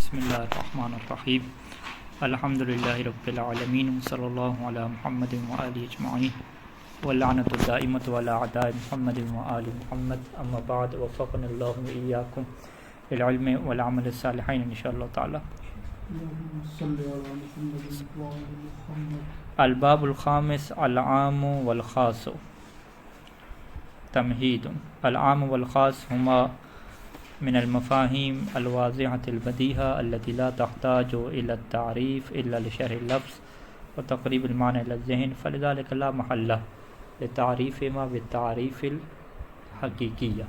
بسم اللہ الرحمن الرحیم الحمدللہ رب العالمین صلی اللہ علی محمد وآلہ اجمعین واللعنۃ الدائمۃ علی اعداء محمد وآل محمد اما بعد وفقنا اللہ وإیاکم للعلم والعمل الصالحین انشاءاللہ تعالی۔ الباب الخامس العام والخاص تمہید۔ العام والخاص ہما من المفاہیم الواضحة البدیہہ التي لا تحتاج إلى التعریف إلا لشرح اللفظ وتقریب المعنى إلى الذہن فلذلك لا محل لتعریفهما بالتعریف الحقیقیہ۔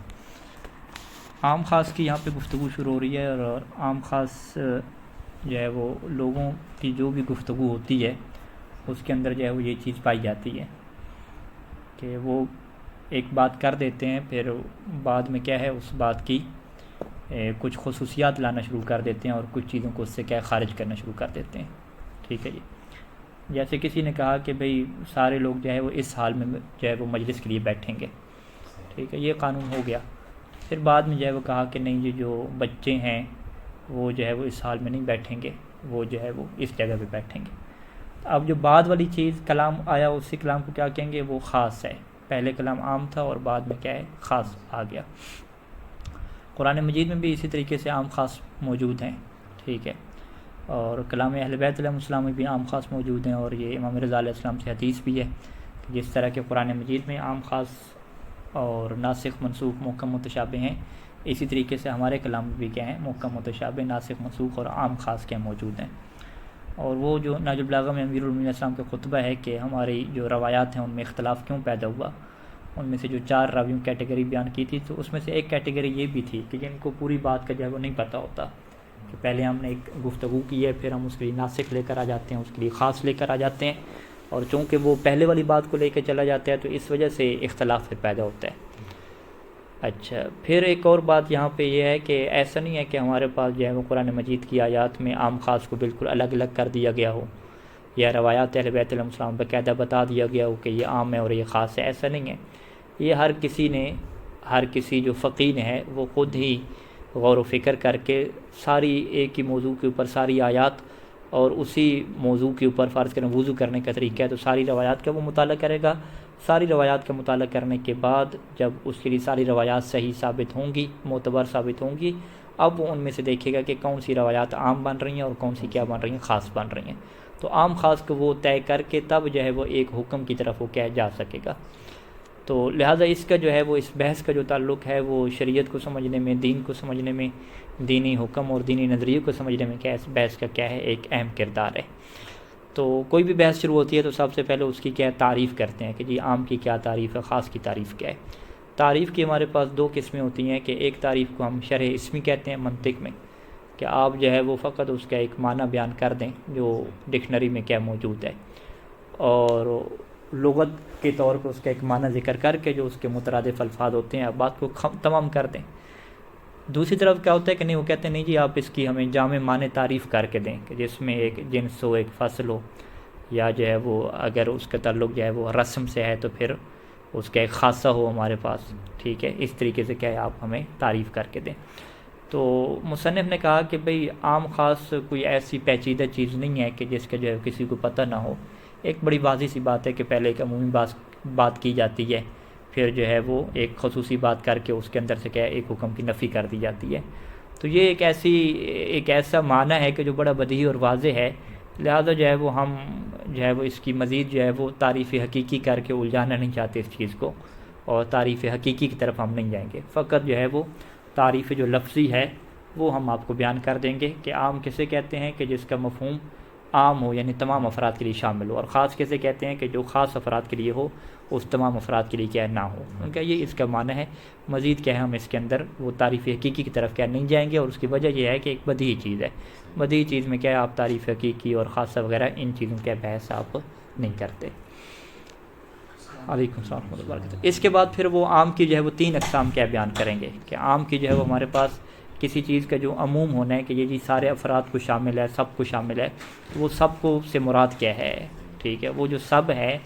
عام خاص کی یہاں پہ گفتگو شروع ہو رہی ہے، اور عام خاص جو ہے وہ لوگوں کی جو بھی گفتگو ہوتی ہے اس کے اندر جو ہے وہ یہ چیز پائی جاتی ہے کہ وہ ایک بات کر دیتے ہیں، پھر بعد میں کیا ہے اس بات کی کچھ خصوصیات لانا شروع کر دیتے ہیں اور کچھ چیزوں کو اس سے کیا خارج کرنا شروع کر دیتے ہیں۔ ٹھیک ہے جی، جیسے کسی نے کہا کہ بھئی سارے لوگ جو ہے وہ اس حال میں جو ہے وہ مجلس کے لیے بیٹھیں گے، ٹھیک ہے، یہ قانون ہو گیا۔ پھر بعد میں جو ہے وہ کہا کہ نہیں جی جو بچے ہیں وہ جو ہے وہ اس حال میں نہیں بیٹھیں گے، وہ جو ہے وہ اس جگہ پہ بیٹھیں گے۔ اب جو بعد والی چیز کلام آیا اسی کلام کو کیا کہیں گے، وہ خاص ہے۔ پہلے کلام عام تھا اور بعد میں کیا ہے خاص آ گیا۔ قرآن مجید میں بھی اسی طریقے سے عام خاص موجود ہیں، ٹھیک ہے، اور کلام اہل بیت علیہ السلام میں بھی عام خاص موجود ہیں، اور یہ امام رضا علیہ السلام سے حدیث بھی ہے کہ جس طرح کہ قرآن مجید میں عام خاص اور ناسخ منسوخ محکم متشابہ ہیں، اسی طریقے سے ہمارے کلام میں بھی کیا ہیں محکم متشابہ ناسخ منسوخ اور عام خاص کے موجود ہیں۔ اور وہ جو نہج البلاغہ میں امیر المومنین السلام کا خطبہ ہے کہ ہماری جو روایات ہیں ان میں اختلاف کیوں پیدا ہوا، ان میں سے جو 4 راویوں کیٹیگری بیان کی تھی، تو اس میں سے ایک کیٹیگری یہ بھی تھی کہ جن کو پوری بات کا جو ہے وہ نہیں پتہ ہوتا کہ پہلے ہم نے ایک گفتگو کی ہے، پھر ہم اس کے لیے ناسخ لے کر آ جاتے ہیں، اس کے لیے خاص لے کر آ جاتے ہیں، اور چونکہ وہ پہلے والی بات کو لے کے چلا جاتا ہے تو اس وجہ سے اختلاف پھر پیدا ہوتا ہے۔ اچھا، پھر ایک اور بات یہاں پہ یہ ہے کہ ایسا نہیں ہے کہ ہمارے پاس جو ہے وہ قرآن مجید کی آیات میں عام خاص کو بالکل الگ الگ کر دیا گیا ہو، یا روایات اہل بیت علیہ السلام باقاعدہ بتا دیا گیا ہو کہ یہ عام ہے اور یہ خاص ہے، ایسا نہیں ہے۔ یہ ہر کسی جو فقیہ ہے وہ خود ہی غور و فکر کر کے ساری ایک ہی موضوع کے اوپر ساری آیات، اور اسی موضوع کے اوپر فرض کریں وضو کرنے کا طریقہ ہے تو ساری روایات کا وہ مطالعہ کرے گا۔ ساری روایات کا مطالعہ کرنے کے بعد جب اس کے لیے ساری روایات صحیح ثابت ہوں گی، معتبر ثابت ہوں گی، اب وہ ان میں سے دیکھے گا کہ کون سی روایات عام بن رہی ہیں اور کون سی کیا بن رہی ہیں خاص بن رہی ہیں، تو عام خاص کو وہ طے کر کے تب جو ہے وہ ایک حکم کی طرف وہ کیا جا سکے گا۔ تو لہٰذا اس کا جو ہے وہ اس بحث کا جو تعلق ہے وہ شریعت کو سمجھنے میں، دین کو سمجھنے میں، دینی حکم اور دینی نظریے کو سمجھنے میں کیا ہے اس بحث کا کیا ہے ایک اہم کردار ہے۔ تو کوئی بھی بحث شروع ہوتی ہے تو سب سے پہلے اس کی کیا تعریف کرتے ہیں کہ جی عام کی کیا تعریف ہے، خاص کی تعریف کیا ہے۔ تعریف کی ہمارے پاس 2 قسمیں ہوتی ہیں کہ ایک تعریف کو ہم شرح اسمی کہتے ہیں منطق میں، کہ آپ جو ہے وہ فقط اس کا ایک معنی بیان کر دیں جو ڈکشنری میں کیا موجود ہے، اور لغت کے طور پر اس کا ایک معنی ذکر کر کے جو اس کے مترادف الفاظ ہوتے ہیں آپ بات کو تمام کر دیں۔ دوسری طرف کیا ہوتا ہے کہ نہیں، وہ کہتے ہیں نہیں جی آپ اس کی ہمیں جامع معنی تعریف کر کے دیں کہ جس میں ایک جنس ہو، ایک فصل ہو، یا جو ہے وہ اگر اس کا تعلق جو ہے وہ رسم سے ہے تو پھر اس کا ایک خاصہ ہو ہمارے پاس، ٹھیک ہے، اس طریقے سے کیا ہے آپ ہمیں تعریف کر کے دیں۔ تو مصنف نے کہا کہ بھئی عام خاص کوئی ایسی پیچیدہ چیز نہیں ہے کہ جس کا جو ہے کسی کو پتہ نہ ہو۔ ایک بڑی واضح سی بات ہے کہ پہلے ایک عمومی بات کی جاتی ہے، پھر جو ہے وہ ایک خصوصی بات کر کے اس کے اندر سے کیا ہے ایک حکم کی نفی کر دی جاتی ہے۔ تو یہ ایک ایسا معنی ہے کہ جو بڑا بدیہی اور واضح ہے، لہذا جو ہے وہ ہم جو ہے وہ اس کی مزید جو ہے وہ تعریف حقیقی کر کے الجھانا نہیں چاہتے اس چیز کو، اور تعریف حقیقی کی طرف ہم نہیں جائیں گے، فقط جو ہے وہ تعریف جو لفظی ہے وہ ہم آپ کو بیان کر دیں گے کہ عام کسے کہتے ہیں کہ جس کا مفہوم عام ہو یعنی تمام افراد کے لیے شامل ہو، اور خاص کیسے کہتے ہیں کہ جو خاص افراد کے لیے ہو اس تمام افراد کے لیے کیا نہ ہو، ان کا یہ اس کا معنی ہے۔ مزید کیا ہے ہم اس کے اندر وہ تعریف حقیقی کی طرف کیا نہیں جائیں گے، اور اس کی وجہ یہ ہے کہ ایک بدیہی چیز ہے، بدیہی چیز میں کیا ہے آپ تعریف حقیقی اور خاصہ وغیرہ ان چیزوں کے بحث آپ نہیں کرتے۔ علیکم السلام ورحمۃ اللہ وبرکاتہ۔ اس کے بعد پھر وہ عام کی جو ہے وہ 3 اقسام کیا بیان کریں گے کہ عام کی جو ہے وہ ہمارے پاس کسی چیز کا جو عموم ہونا ہے کہ یہ جی سارے افراد کو شامل ہے، سب کو شامل ہے، وہ سب کو سے مراد کیا ہے، ٹھیک ہے، وہ جو سب ہے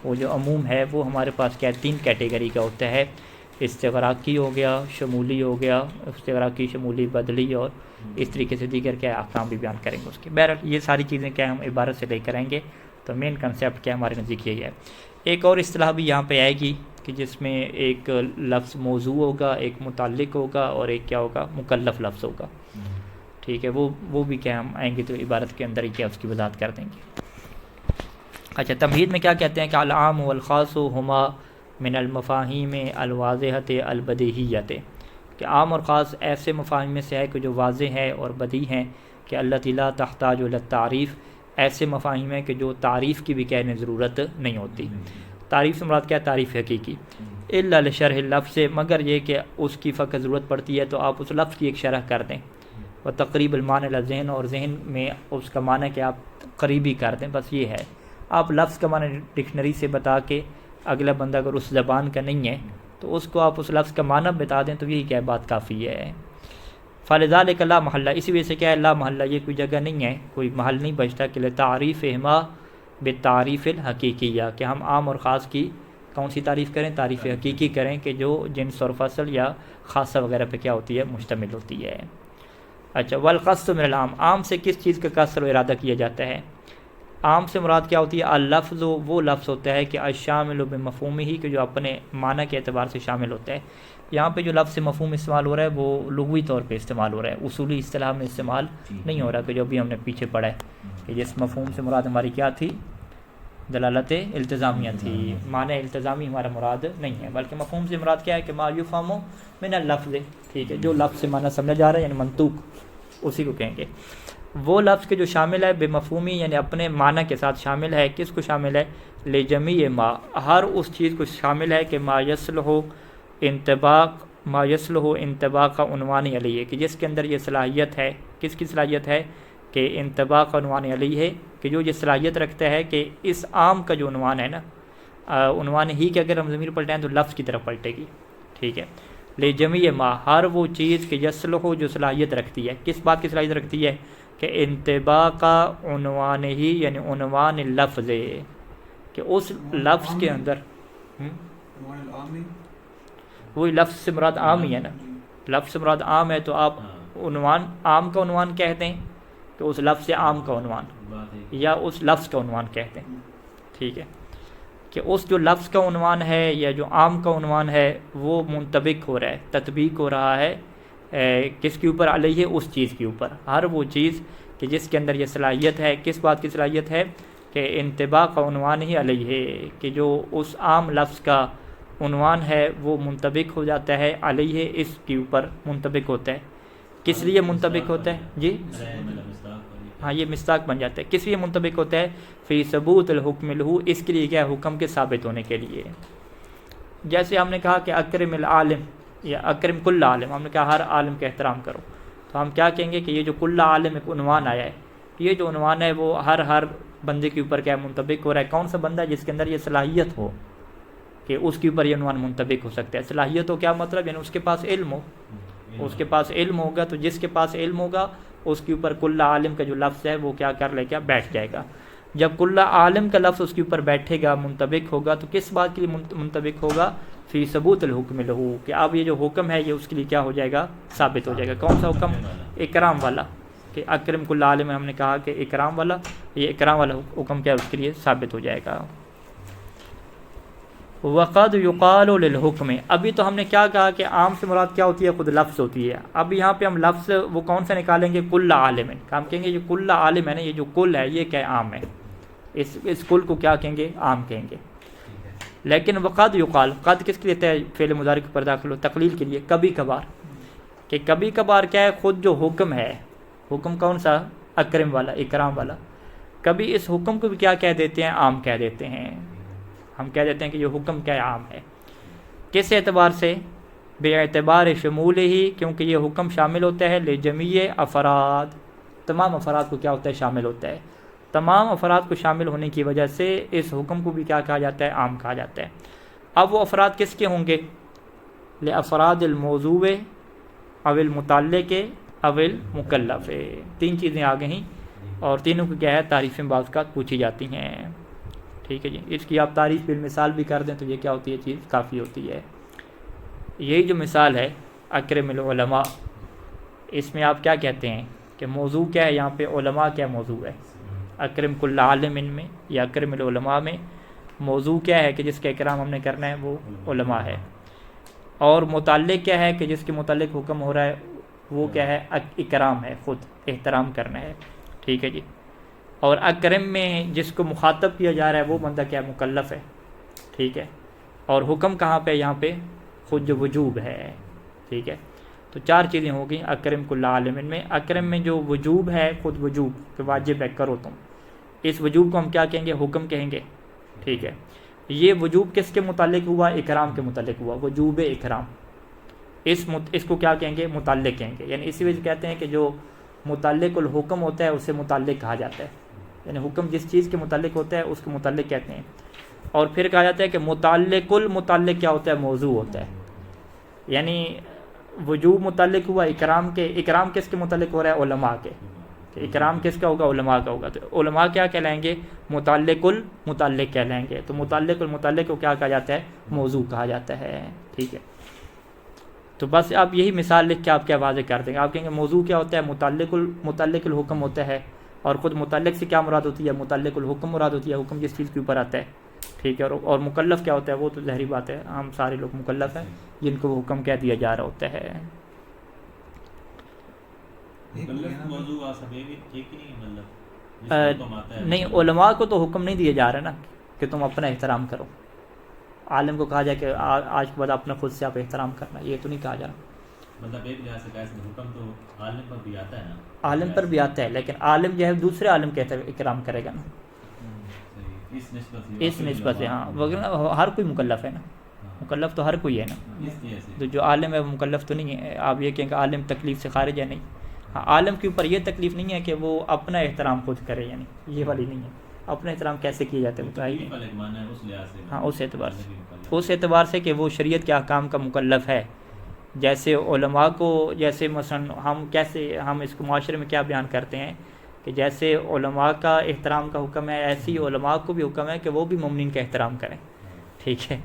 وہ جو عموم ہے وہ ہمارے پاس کیا 3 کیٹیگری کا ہوتا ہے۔ استغراقی ہو گیا، شمولی ہو گیا، استغراقی شمولی بدلی، اور اس طریقے سے دیگر کیا احکام بھی بیان کریں گے اس کے. بہرحال یہ ساری چیزیں کیا ہم عبارت سے لے کر آئیں گے، تو مین کنسیپٹ کیا ہمارے نزدیک یہی ہے. ایک اور اصطلاح بھی یہاں پہ آئے گی کہ جس میں ایک لفظ موضوع ہوگا، ایک متعلق ہوگا، اور ایک کیا ہوگا مکلف لفظ ہوگا. ٹھیک ہے، وہ بھی کیا ہم آئیں گے تو عبارت کے اندر ہی کیا اس کی وضاحت کر دیں گے. اچھا، تمہید میں کیا کہتے ہیں کہ العام والخاص ہما من المفاہیم الواضحۃ البدیہیۃ، کہ عام اور خاص ایسے مفاہیم میں سے ہے کہ جو واضح ہیں اور بدیع ہیں، کہ التی لا تحتاج الی التعریف، ایسے مفاہیم ہیں کہ جو تعریف کی بھی کہنے ضرورت نہیں ہوتی. تعریف سے مراد کیا ہے؟ تعریف حقیقی. الا لشرح اللفظ، مگر یہ کہ اس کی فقط ضرورت پڑتی ہے تو آپ اس لفظ کی ایک شرح کر دیں. و تقریب المعنی الی الذہن، اور ذہن میں اس کا معنی کہ آپ قریبی کر دیں، بس یہ ہے. آپ لفظ کا معنی ڈکشنری سے بتا کے اگلا بندہ اگر اس زبان کا نہیں ہے تو اس کو آپ اس لفظ کا معنی بتا دیں تو یہی کیا بات کافی ہے. فلذلک لا محلہ، اسی وجہ سے کیا ہے لا محلہ، یہ کوئی جگہ نہیں ہے، کوئی محل نہیں بچتا کہ لتعریفہما بالتعریف الحقیقیہ، کہ ہم عام اور خاص کی کون سی تعریف کریں؟ تعریف حقیقی کریں، کہ جو جنس اور فصل یا خاصہ وغیرہ پہ کیا ہوتی ہے؟ مشتمل ہوتی ہے. اچھا، والقصد من العام، عام سے کس چیز کا قصد و ارادہ کیا جاتا ہے؟ عام سے مراد کیا ہوتی ہے؟ اللفظ، وہ لفظ ہوتا ہے کہ الشامل بمفہومہ، کہ جو اپنے معنی کے اعتبار سے شامل ہوتا ہے. یہاں پہ جو لفظ مفہوم استعمال ہو رہا ہے وہ لغوی طور پہ استعمال ہو رہا ہے، اصولی اصطلاح میں استعمال نہیں ہو رہا، کہ جو ابھی ہم نے پیچھے پڑھا ہے کہ جس مفہوم سے مراد ہماری کیا تھی؟ دلالت التزامیہ تھی. معنی التزامی ہمارا مراد نہیں ہے، بلکہ مفہوم سے مراد کیا ہے کہ ما یفہم من اللفظ. ٹھیک ہے، جو لفظ سے معنی سمجھا جا رہا ہے یعنی منطوق، اسی کو کہیں گے. وہ لفظ کے جو شامل ہے بے مفہومی، یعنی اپنے معنی کے ساتھ شامل ہے. کس کو شامل ہے؟ لجمیع ما، ہر اس چیز کو شامل ہے کہ ما یصلح انطباق عنوان علیہ، کہ جس کے اندر یہ صلاحیت ہے. کس کی صلاحیت ہے؟ کہ انطباق عنوان علیہ ہے، کہ جو یہ صلاحیت رکھتا ہے کہ اس عام کا جو عنوان ہے نا، عنوان ہی کہ اگر ہم ضمیر پلٹائیں تو لفظ کی طرف پلٹے گی. ٹھیک ہے، لجمیع ما، ہر وہ چیز کہ یصلح جو صلاحیت رکھتی ہے. کس بات کی صلاحیت رکھتی ہے؟ کہ انطباق عنوان ہی، یعنی عنوان لفظ، کہ اس لفظ کے اندر وہی لفظ سے مراد عام ہی ہے نا. لفظ سے مراد عام ہے تو آپ عنوان، عام کا عنوان کہتے ہیں کہ اس لفظ سے عام کا عنوان، یا اس لفظ کا عنوان کہتے ہیں. ٹھیک ہے، کہ اس جو لفظ کا عنوان ہے یا جو عام کا عنوان ہے وہ منطبق ہو رہا ہے، تطبیق ہو رہا ہے کس کے اوپر؟ علیہ، اس چیز کے اوپر. ہر وہ چیز کہ جس کے اندر یہ صلاحیت ہے. کس بات کی صلاحیت ہے؟ کہ انطباق عنوان ہی علیہ، کہ جو اس عام لفظ کا عنوان ہے وہ منطبق ہو جاتا ہے علیہ، اس کے اوپر منطبق ہوتا ہے. کس لیے منطبق ہوتا ہے؟ جی ہاں، یہ مصداق بن جاتا ہے. کس لیے منطبق ہوتا ہے؟ فی ثبوت الحکم لہ، اس کے لیے کیا؟ حکم کے ثابت ہونے کے لیے. جیسے ہم نے کہا کہ اکرم العالم یا اکرم کل عالم، ہم نے کہا ہر عالم کا احترام کرو، تو ہم کیا کہیں گے کہ یہ جو کل عالم ایک عنوان آیا ہے، یہ جو عنوان ہے وہ ہر بندے کے اوپر کیا منطبق ہو رہا ہے. کون سا بندہ؟ جس کے اندر یہ صلاحیت ہو کہ اس کے اوپر یہ عنوان منطبق ہو سکتا ہے. صلاحیت ہو کیا مطلب؟ یعنی اس کے پاس علم ہو. اس کے پاس علم ہوگا تو جس کے پاس علم ہوگا اس کے اوپر کل عالم کا جو لفظ ہے وہ کیا کر لے گا؟ بیٹھ جائے گا. جب کل عالم کا لفظ اس کے اوپر بیٹھے گا، منطبق ہوگا، تو کس بات کے لیے منطبق ہوگا؟ فی ثبوت الحکم لہ، کہ اب یہ جو حکم ہے یہ اس کے لیے کیا ہو جائے گا؟ ثابت ہو جائے گا. کون سا حکم؟ اکرام والا، کہ اکرم کل عالم، ہم نے کہا کہ اکرام والا، یہ اکرام والا حکم کیا اس کے لیے ثابت ہو جائے گا. وقد یقال للحکم، ابھی تو ہم نے کیا کہا کہ عام سے مراد کیا ہوتی ہے؟ خود لفظ ہوتی ہے. اب یہاں پہ ہم لفظ وہ کون سا نکالیں گے؟ کل عالم. ہم کہیں گے یہ کل عالم ہے نا، یہ جو کل ہے یہ کیا عام ہے، اس کل کو کیا کہیں گے؟ عام کہیں گے. لیکن وقد یقال، قد کس کے لیے ہے؟ فعل مضارع کے پر داخل ہو، تقلیل کے لیے، کبھی کبھار. کہ کبھی کبھار کیا ہے؟ خود جو حکم ہے، حکم کون سا؟ اکرم والا، اکرام والا. کبھی اس حکم کو بھی کیا کہہ دیتے ہیں؟ عام کہہ دیتے ہیں. ہم کہہ دیتے ہیں کہ یہ حکم کیا عام ہے. کس اعتبار سے؟ بے اعتبار شمول ہی، کیونکہ یہ حکم شامل ہوتا ہے لجمیع افراد، تمام افراد کو کیا ہوتا ہے؟ شامل ہوتا ہے. تمام افراد کو شامل ہونے کی وجہ سے اس حکم کو بھی کیا کہا جاتا ہے؟ عام کہا جاتا ہے. اب وہ افراد کس کے ہوں گے؟ لافراد الموضوع او المتعلق او المکلف. تین چیزیں آ گئی اور تینوں کو کیا ہے؟ تعریفیں بعض کا پوچھی جاتی ہیں. ٹھیک ہے جی، اس کی آپ تعریف بالمثال بھی کر دیں تو یہ کیا ہوتی ہے؟ چیز کافی ہوتی ہے. یہی جو مثال ہے اکرم العلماء، اس میں آپ کیا کہتے ہیں کہ موضوع کیا ہے یہاں پہ؟ علماء کیا موضوع ہے؟ اکرم کل عالم ان میں یا اکرم العلماء میں موضوع کیا ہے کہ جس کا اکرام ہم نے کرنا ہے؟ وہ علماء ہے. اور متعلق کیا ہے کہ جس کے متعلق حکم ہو رہا ہے وہ کیا ہے؟ اکرام ہے، خود احترام کرنا ہے. ٹھیک ہے جی. اور اکرم میں جس کو مخاطب کیا جا رہا ہے وہ بندہ کیا ہے؟ مکلف ہے. ٹھیک ہے. اور حکم کہاں پہ؟ یہاں پہ خود جو وجوب ہے. ٹھیک ہے. تو 4 چیزیں ہو گئیں اکرم کل عالم میں. اکرم میں جو وجوب ہے، خود وجوب کہ واجب ہے کرو تم، اس وجوب کو ہم کیا کہیں گے؟ حکم کہیں گے. ٹھیک ہے. یہ وجوب کس کے متعلق ہوا؟ اکرام کے متعلق ہوا، وجوب اکرام. اس کو کیا کہیں گے؟ متعلق کہیں گے. یعنی اسی وجہ کہتے ہیں کہ جو متعلق الحکم ہوتا ہے اسے متعلق کہا جاتا ہے. یعنی حکم جس چیز کے متعلق ہوتا ہے اس کو متعلق کہتے ہیں. اور پھر کہا جاتا ہے کہ متعلق المتعلق کیا ہوتا ہے؟ موضوع ہوتا ہے. یعنی وجوب متعلق ہوا اکرام کے. اکرام کس کے متعلق ہو رہا ہے؟ علماء کے. اکرام کس کا ہوگا؟ علماء کا ہوگا. تو علماء کیا کہلائیں گے؟ متعلق المتعلق کہلائیں گے. تو متعلق المتعلق کو کیا کہا جاتا ہے؟ موضوع کہا جاتا ہے. ٹھیک ہے. تو بس آپ یہی مثال لکھ کے آپ کیا واضح کر دیں گے. آپ کہیں گے موضوع کیا ہوتا ہے؟ متعلق الحکم ہوتا ہے. اور خود متعلق سے کیا مراد ہوتی ہے؟ متعلق الحکم مراد ہوتی ہے، حکم جس چیز کے اوپر آتا ہے. ٹھیک ہے. اور مکلف کیا ہوتا ہے؟ وہ تو ظاہری بات ہے، ہم سارے لوگ مکلف ہیں جن کو وہ حکم کہہ دیا جا رہا ہوتا ہے. نہیں، علماء کو تو حکم نہیں دیا جا رہا نا کہ تم اپنا احترام کرو. عالم کو کہا جائے کہ آج کے بعد اپنا خود سے آپ احترام کرنا، یہ تو نہیں کہا جا رہا. مطلب ایک لحاظ سے کہا حکم تو عالم پر بھی آتا ہے نا. عالم پر بھی آتا ہے، لیکن عالم جو ہے دوسرے عالم کے اکرام کرے گا نا، اس نسبت سے. ہاں، وغیرہ ہر کوئی مکلف ہے نا، مکلف تو ہر کوئی ہے نا. تو جو عالم ہے وہ مکلف تو نہیں ہے. آپ یہ کہیں کہ عالم تکلیف سے خارج ہے، نہیں. ہاں، عالم کے اوپر یہ تکلیف نہیں ہے کہ وہ اپنا احترام خود کرے، یعنی یہ والی نہیں ہے. اپنا احترام کیسے کیا جاتا ہے بتائیے. ہاں، اس اعتبار سے کہ وہ شریعت کے احکام کا مکلف ہے. جیسے علماء کو، جیسے مثلا ہم اس کو معاشرے میں کیا بیان کرتے ہیں کہ جیسے علماء کا احترام کا حکم ہے، ایسے ہی علماء کو بھی حکم ہے کہ وہ بھی مومنین کا احترام کریں. ٹھیک ہے.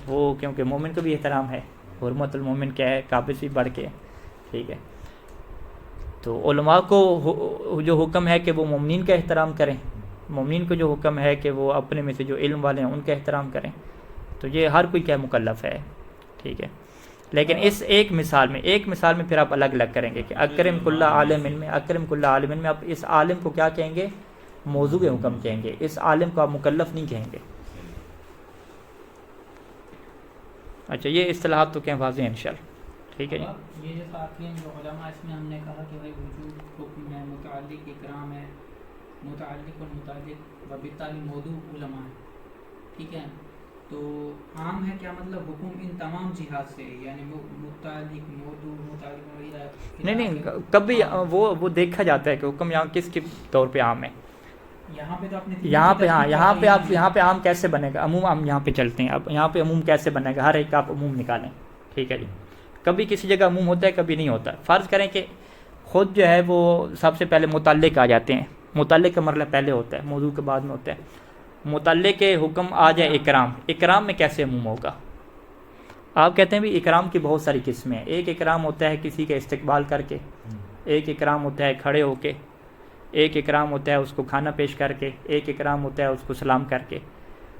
وہ کیونکہ مومن کو بھی احترام ہے، حرمت المومن کیا ہے؟ کعبے سے بڑھ کے. ٹھیک ہے. تو علماء کو جو حکم ہے کہ وہ مومنین کا احترام کریں، مومنین کو جو حکم ہے کہ وہ اپنے میں سے جو علم والے ہیں ان کا احترام کریں. تو یہ ہر کوئی کیا مکلف ہے. ٹھیک ہے. لیکن اس ایک مثال میں پھر آپ الگ الگ کریں گے کہ اکرم کل عالم میں، اکرم کل عالم میں آپ اس عالم کو کیا کہیں گے؟ موضوع حکم کہیں گے. اس عالم کو آپ مکلف نہیں کہیں گے. اچھا، یہ اصطلاحات تو کہیں واضح ہیں انشاءاللہ. ٹھیک ہے جی. یہ جو ساتھی ہیں جو علماء، اس میں ہم نے کہا کہ بھائی وجوب حکم ہے، متعلق اکرام ہے، متعلق اور متعلق وبالتالي موضوع علماء ہے. ٹھیک ہے. تو عام ہے کیا مطلب حکم ان تمام جہات سے، یعنی متعلق موضوع متعلق نہیں، کبھی وہ دیکھا جاتا ہے کہ حکم یہاں کس کے طور پہ عام ہے. یہاں پہ تو آپ نے یہاں پہ عام کیسے بنے گا؟ عموم ہم یہاں پہ چلتے ہیں. اب یہاں پہ عموم کیسے بنے گا؟ ہر ایک کا آپ عموم نکالیں. ٹھیک ہے جی. کبھی کسی جگہ عموم ہوتا ہے، کبھی نہیں ہوتا. فرض کریں کہ خود جو ہے وہ سب سے پہلے متعلق آ جاتے ہیں. متعلق کا مرحلہ پہلے ہوتا ہے، موضوع کے بعد میں ہوتا ہے. متعلق کے حکم آ جائے اکرام میں کیسے عموم ہوگا؟ آپ کہتے ہیں بھی اکرام کی بہت ساری قسمیں ہیں. ایک اکرام ہوتا ہے کسی کا استقبال کر کے، ایک اکرام ہوتا ہے کھڑے ہو کے، ایک اکرام ہوتا ہے اس کو کھانا پیش کر کے، ایک اکرام ہوتا ہے اس کو سلام کر کے.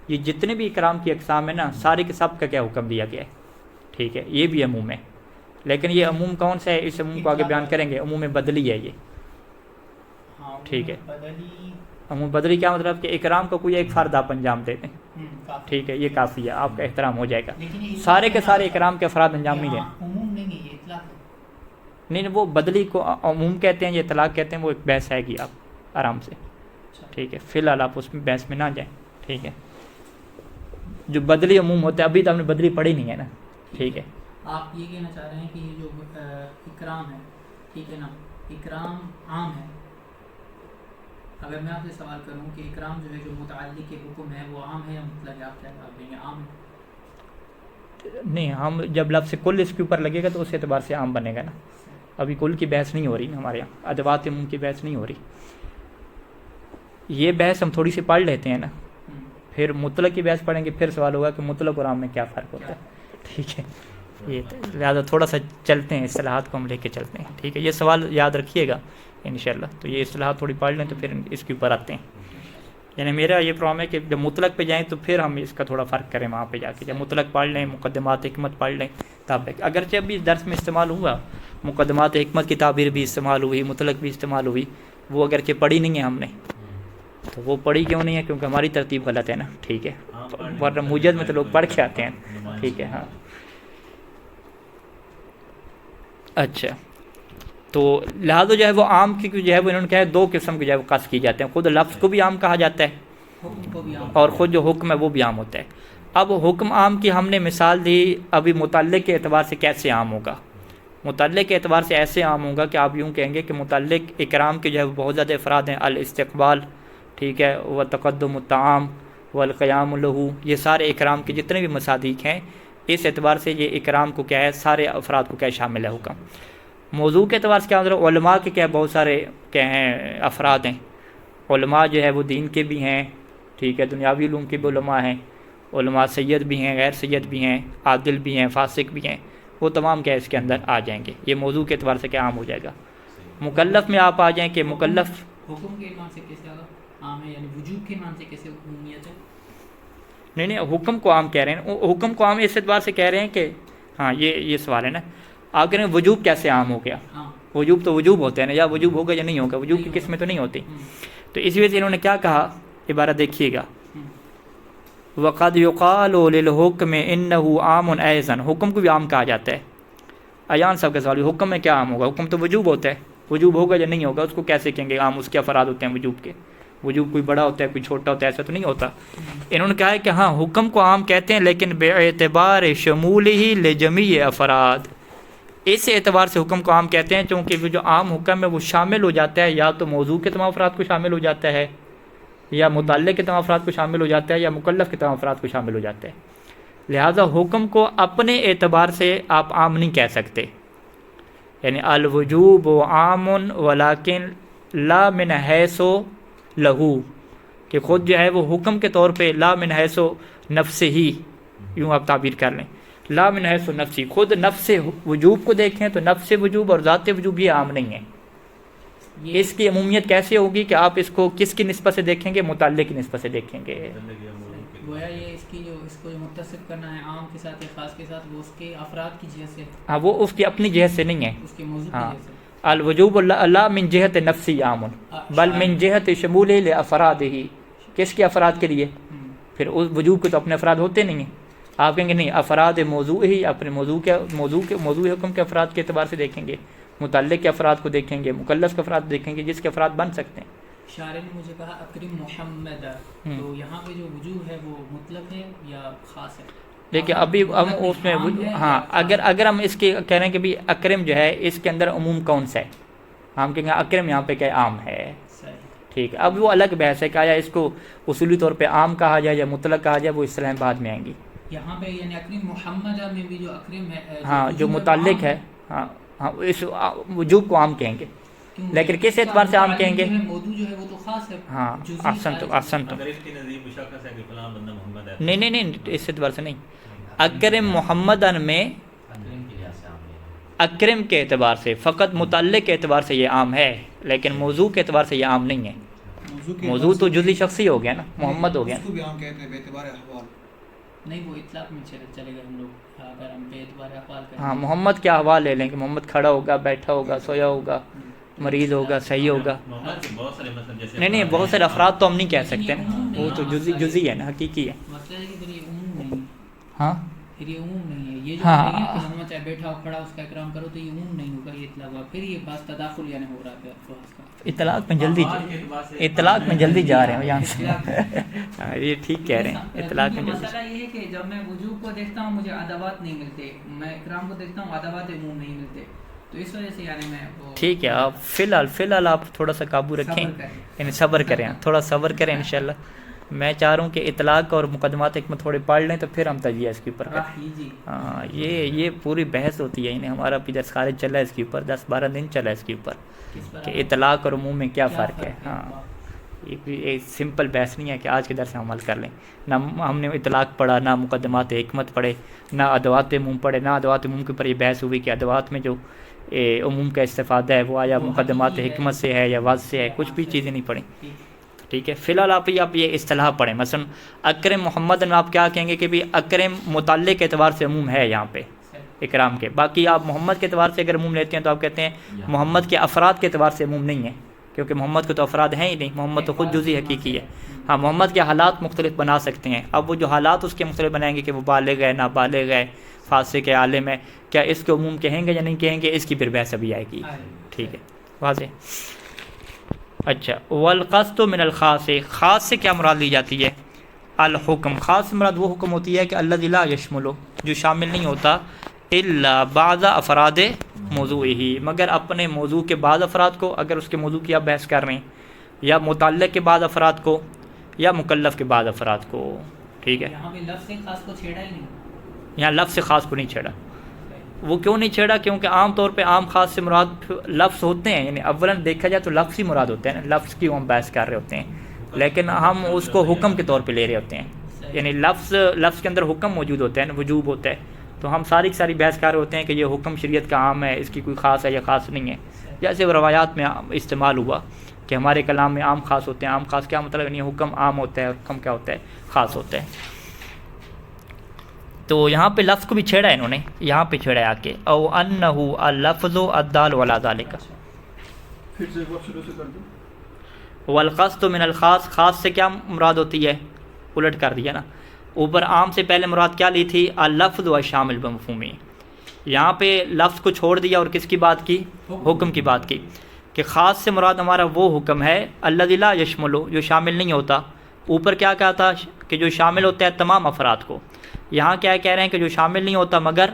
یہ جتنے بھی اکرام کی اقسام ہیں نا، سارے کے سب کا کیا حکم دیا گیا ہے. ٹھیک ہے. یہ بھی عموم ہے. لیکن یہ عموم کون سا ہے؟ اس عموم کو آگے بیان کریں گے. عموم بدلی ہے یہ. ٹھیک ہے. عموم بدلی کیا مطلب کہ اکرام کو کوئی ایک فرد آپ انجام دیتے ہیں. ٹھیک ہے. یہ کافی ہے، آپ کا احترام ہو جائے گا. سارے کے سارے اکرام کے افراد انجام نہیں دیں. نہیں، وہ بدلی کو عموم کہتے ہیں، یہ اطلاق کہتے ہیں. وہ ایک بحث ہے گی، آپ آرام سے. ٹھیک ہے. فی الحال آپ اس میں بحث میں نہ جائیں. ٹھیک ہے. جو بدلی عموم ہوتا ہے، ابھی تو ہم نے بدلی پڑھی نہیں ہے نا. ٹھیک ہے. آپ یہ کہنا چاہ رہے ہیں کہ یہ جو اکرام ہے، ٹھیک ہے نا، اکرام عام ہے. اگر میں آپ سے سوال کروں کہ اکرام جو ہے جو متعلق کے حکم ہے وہ عام ہے یا مطلق ہے، آپ کیا جواب دیں گے؟ عام ہے. نہیں، ہم جب لفظ کل اس کے اوپر لگے گا تو اس اعتبار سے عام بنے گا نا. ابھی کل کی بحث نہیں ہو رہی نا ہمارے یہاں، ادوات عموم کی بحث نہیں ہو رہی. یہ بحث ہم تھوڑی سی پڑھ لیتے ہیں نا، پھر مطلق کی بحث پڑھیں گے. پھر سوال ہوگا کہ مطلق اور عام میں کیا فرق ہوتا ہے. ٹھیک ہے. یہ لہٰذا تھوڑا سا چلتے ہیں، اصطلاحات کو ہم لے کے چلتے ہیں، ٹھیک ہے؟ یہ سوال یاد رکھیے گا انشاءاللہ، تو یہ اصطلاحات تھوڑی پڑھ لیں تو پھر اس کے اوپر آتے ہیں۔ یعنی میرا یہ پروگرام ہے کہ جب مطلق پہ جائیں تو پھر ہم اس کا تھوڑا فرق کریں وہاں پہ جا کے، جب مطلق پڑھ لیں، مقدمات حکمت پڑھ لیں تب تک، اگرچہ ابھی درس میں استعمال ہوا، مقدمات حکمت کی تعبیر بھی استعمال ہوئی، مطلق بھی استعمال ہوئی، وہ اگرچہ پڑھی نہیں ہے ہم نے، تو وہ پڑھی کیوں نہیں ہے؟ کیونکہ ہماری ترتیب غلط ہے نا، ٹھیک ہے؟ ورنہ موجد میں تو لوگ پڑھ کے آتے ہیں، ٹھیک ہے؟ ہاں اچھا، تو لہٰذا جو ہے وہ عام کی جو ہے وہ انہوں نے کہا ہے دو قسم کے جو ہے وہ قصد کی جاتے ہیں، خود لفظ کو بھی عام کہا جاتا ہے اور خود جو حکم ہے وہ بھی عام ہوتا ہے۔ اب حکم عام کی ہم نے مثال دی، ابھی متعلق کے اعتبار سے کیسے عام ہوگا؟ متعلق کے اعتبار سے ایسے عام ہوگا کہ آپ یوں کہیں گے کہ متعلق اکرام کے جو ہے وہ بہت زیادہ افراد ہیں، الاستقبال، ٹھیک ہے، و تقدم الطعام والقیام لہو، یہ سارے اکرام کے جتنے بھی مصادیق ہیں، اس اعتبار سے یہ اکرام کو کیا ہے، سارے افراد کو کیا شامل ہے حکم۔ موضوع کے اعتبار سے کیا مطلب، علماء کے کیا بہت سارے کیا ہیں افراد ہیں، علماء جو ہے وہ دین کے بھی ہیں، ٹھیک ہے، دنیاوی علوم کے بھی علماء ہیں، علماء سید بھی ہیں، غیر سید بھی ہیں، عادل بھی ہیں، فاسق بھی ہیں، وہ تمام کیا اس کے اندر آ جائیں گے، یہ موضوع کے اعتبار سے کیا عام ہو جائے گا۔ مکلف میں آپ آ جائیں کہ مکلف حکم کے ایمان سے کیسے عام ہے، یعنی وجوب کے ایمان سے کیسے عمومیت ہے؟ نہیں حکم کو عام کہہ رہے ہیں، حکم کو عام اس اعتبار سے کہہ رہے ہیں کہ ہاں یہ سوال ہے نا، آپ کہہ رہے ہیں وجوب کیسے عام ہو گیا؟ وجوب تو وجوب ہوتے ہیں نا، یا وجوب ہوگا یا نہیں ہوگا، وجوب کی قسمیں تو نہیں ہوتی، تو اس وجہ سے انہوں نے کیا کہا، عبارت دیکھیے گا، وَقَدْ يُقَالُ لِلْحُكْمِ إِنَّهُ عَامٌ أَيْضًا، حکم کو بھی عام کہا جاتا ہے۔ ایان صاحب کا سوال، حکم میں کیا عام ہوگا؟ حکم تو وجوب ہوتا ہے، وجوب ہوگا یا نہیں ہوگا، اس کو کیسے کہیں گے عام؟ اس کے افراد ہوتے ہیں وجوب کے، وجوب کوئی بڑا ہوتا ہے کوئی چھوٹا ہوتا ہے، ایسا تو نہیں ہوتا۔ انہوں نے کہا ہے کہ ہاں حکم کو عام کہتے ہیں، لیکن بے اعتبار شمولہ لجمیع افراد، اس اعتبار سے حکم کو عام کہتے ہیں چونکہ وہ جو عام حکم ہے وہ شامل ہو جاتا ہے، یا تو موضوع کے تمام افراد کو شامل ہو جاتا ہے، یا متعلق کے تمام افراد کو شامل ہو جاتا ہے، یا مکلف کے تمام افراد کو شامل ہو جاتا ہے۔ لہذا حکم کو اپنے اعتبار سے آپ عام نہیں کہہ سکتے، یعنی الوجوب عام ولکن لا من حیث لہو، کہ خود جو ہے وہ حکم کے طور پہ لا من حیث نفسہ ہی، یوں آپ تعبیر کر لیں، لا من حیث نفسی، خود نفس وجوب کو دیکھیں تو نفس وجوب اور ذات وجوب یہ عام نہیں ہے۔ اس کی عمومیت کیسے ہوگی کہ آپ اس کو کس کی نسبت سے دیکھیں گے؟ متعلق کی نسبت سے دیکھیں گے۔ گویا یہ اس کی اس کو متصف کرنا ہے عام کے ساتھ یا خاص کے ساتھ، وہ اس کے افراد کی جہت سے، ہاں وہ اس کی اپنی جہت سے نہیں ہے، اس کے موضوع کی ہاں، جہت سے۔ الوجوب لا من جہت نفسی عام بل من جہت شمول لافرادہ، کس کے افراد کے لیے؟ پھر اس وجوب کے تو اپنے افراد ہوتے نہیں ہیں، آپ کہیں گے نہیں، افراد موضوع ہی اپنے موضوع حکم کے افراد کے اعتبار سے دیکھیں گے، متعلق کے افراد کو دیکھیں گے، مکلف کے افراد دیکھیں گے، جس کے افراد بن سکتے ہیں۔ شاعر نے مجھے کہا اکرم محمد، تو یہاں پہ جو وجوب ہے وہ مطلق ہے یا خاص ہے؟ دیکھیں ابھی ہم اس میں ہاں اگر ہم اس کے کہہ رہے ہیں کہ بھی اکرم جو ہے اس کے اندر عموم کون سا ہے، ہم کہیں گے اکرم یہاں پہ کیا عام ہے، ٹھیک ہے۔ اب وہ الگ بحث ہے کہ آیا اس کو اصولی طور پہ عام کہا جائے یا مطلق کہا جائے، وہ اصطلاحیں بعد میں آئیں گی۔ یہاں پہ یعنی اکرم محمد میں بھی جو اکرم ہے، ہاں جو متعلق ہے، ہاں اس وجوب کو عام کہیں گے، لیکن کس اعتبار سے عام کہیں گے؟ موضوع جو ہے وہ تو خاص ہے، ہاں احسنت، اگر اس کی نزدیک مشخص ہے کہ فلاں بندہ محمد ہے، نہیں اس اعتبار سے نہیں، اکرم محمدن میں اکرم کے اعتبار سے فقط متعلق کے اعتبار سے یہ عام ہے، لیکن موضوع کے اعتبار سے یہ عام نہیں ہے۔ موضوع تو جزئی شخصی ہو گیا نا، محمد ہو گیا، اس کو بھی عام کہتے ہیں بے اعتبار احوال، نہیں وہ اطلاق میں چلے گا ہم لوگ، اگر ہم بے اعتبار احوال کریں۔ ہاں محمد کے احوال لے لیں کہ محمد کھڑا ہوگا، بیٹھا ہوگا، سویا ہوگا، مریض ہوگا، صحیح ہوگا، محمد کے بہت سارے مثلا جیسے نہیں بہت سارے افراد تو ہم نہیں کہہ سکتے نا، وہ تو جزئی ہے نا، حقیقی ہے۔ مسئلہ ہے کہ پھر یہ عموم نہیں ہے، ہاں پھر یہ عموم نہیں ہے، یہ جو ہاں نہیں ہے کہ محمد چاہے بیٹھا ہو کھڑا اس کا اکرام کرو تو یہ عموم نہیں ہوگا، یہ اطلاق ہوا، پھر یہ بات تداخل یعنی ہو رہا ہے الفاظ کا۔ اطلاق میں جلدی جا رہے ہو یہاں سے، یہ ٹھیک کہہ رہے ہیں، اطلاق میں جلدی۔ مسئلہ یہ ہے کہ جب میں وجوب کو دیکھتا ہوں مجھے ادوات نہیں ملتے، میں اکرام کو دیکھتا ہوں ادوات عموم نہیں ملتے، تو اس وجہ سے یعنی میں ٹھیک ہے، آپ فی الحال آپ تھوڑا سا قابو رکھیں، یعنی صبر کریں، تھوڑا صبر کریں انشاءاللہ۔ میں چاہ رہا ہوں کہ اطلاق اور مقدمات حکمت تھوڑے پڑھ لیں تو پھر ہم تجزیہ اس کے اوپر کریں۔ ہاں یہ پوری بحث ہوتی ہے، یعنی ہمارا درس خارج چلا ہے اس کے اوپر، 10-12 دن چلا ہے اس کے اوپر کہ اطلاق اور عموم میں کیا فرق ہے۔ ہاں یہ بھی ایک سمپل بحث نہیں ہے کہ آج کے درس میں عمل کر لیں. نہ ہم نے اطلاق پڑھا، نہ مقدمات حکمت پڑھے، نہ ادوات عموم پڑھے. نہ ادوات عموم کے اوپر یہ بحث ہوئی کہ ادوات میں جو عموم کا استفادہ ہے وہ آیا مقدمات حکمت سے ہے یا وضع سے ہے، کچھ بھی چیزیں نہیں پڑھیں. ٹھیک ہے، فی الحال آپ یہ اصطلاح پڑھیں. مثلا اکرم محمد میں آپ کیا کہیں گے کہ بھی اکرم متعلق کے اعتبار سے عموم ہے یہاں پہ اکرام کے. باقی آپ محمد کے اعتبار سے اگر عموم لیتے ہیں تو آپ کہتے ہیں محمد کے افراد کے اعتبار سے عموم نہیں ہے، کیونکہ محمد کے تو افراد ہیں ہی نہیں، محمد تو خود جزئی حقیقی ہے. ہاں، محمد کے حالات مختلف بنا سکتے ہیں. اب وہ جو حالات اس کے مختلف بنائیں گے کہ وہ بالغ ہے، نابالغ ہے، فاسق ہے، عالم ہے، کیا اس کو عموم کہیں گے یا نہیں کہیں گے، اس کی پھر بحث ابھی آئے گی. ٹھیک ہے، واضح. اچھا، والقصد من الخاص، خاص سے کیا مراد لی جاتی ہے؟ الحکم. خاص مراد وہ حکم ہوتی ہے کہ الذی لا یشمل، جو شامل نہیں ہوتا الا بعض افراد موضوعہ، مگر اپنے موضوع کے بعض افراد کو. اگر اس کے موضوع کی آپ بحث کر رہے ہیں، یا متعلق کے بعض افراد کو، یا مکلف کے بعض افراد کو. ٹھیک ہے، یہاں پہ لفظ خاص کو چھیڑا ہی نہیں، یہاں لفظ خاص کو نہیں چھیڑا. وہ کیوں نہیں چھیڑا؟ کیونکہ عام طور پہ عام خاص سے مراد لفظ ہوتے ہیں، یعنی اولاً دیکھا جائے تو لفظ ہی مراد ہوتے ہیں نا، لفظ کی ہم بحث کر رہے ہوتے ہیں، لیکن ہم اس کو حکم کے طور پہ لے رہے ہوتے ہیں. یعنی لفظ کے اندر حکم موجود ہوتا ہے نا، وجوب ہوتا ہے، تو ہم ساری کی ساری بحث کر رہے ہوتے ہیں کہ یہ حکم شریعت کا عام ہے، اس کی کوئی خاص ہے یا خاص نہیں ہے. جیسے وہ روایات میں استعمال ہوا کہ ہمارے کلام میں عام خاص ہوتے ہیں. عام خاص کیا مطلب؟ یعنی حکم عام ہوتا ہے، حکم کیا ہوتا ہے؟ خاص ہوتا ہے. تو یہاں پہ لفظ کو بھی چھیڑا ہے انہوں نے، یہاں پہ چھیڑا ہے آ کے او انہ اللفظ الدال علی ذلک. پھر سے ایک بار شروع سے کر دو. والقصد من الخاص، خاص سے کیا مراد ہوتی ہے؟ الٹ کر دیا نا، اوپر عام سے پہلے مراد کیا لی تھی؟ اللفظ و شامل بمفہومی. یہاں پہ لفظ کو چھوڑ دیا اور کس کی بات کی؟ حکم کی بات کی، کہ خاص سے مراد ہمارا وہ حکم ہے الذی لا یشمل، جو شامل نہیں ہوتا. اوپر کیا کہا تھا؟ کہ جو شامل ہوتا ہے تمام افراد کو. یہاں کیا کہہ رہے ہیں کہ جو شامل نہیں ہوتا مگر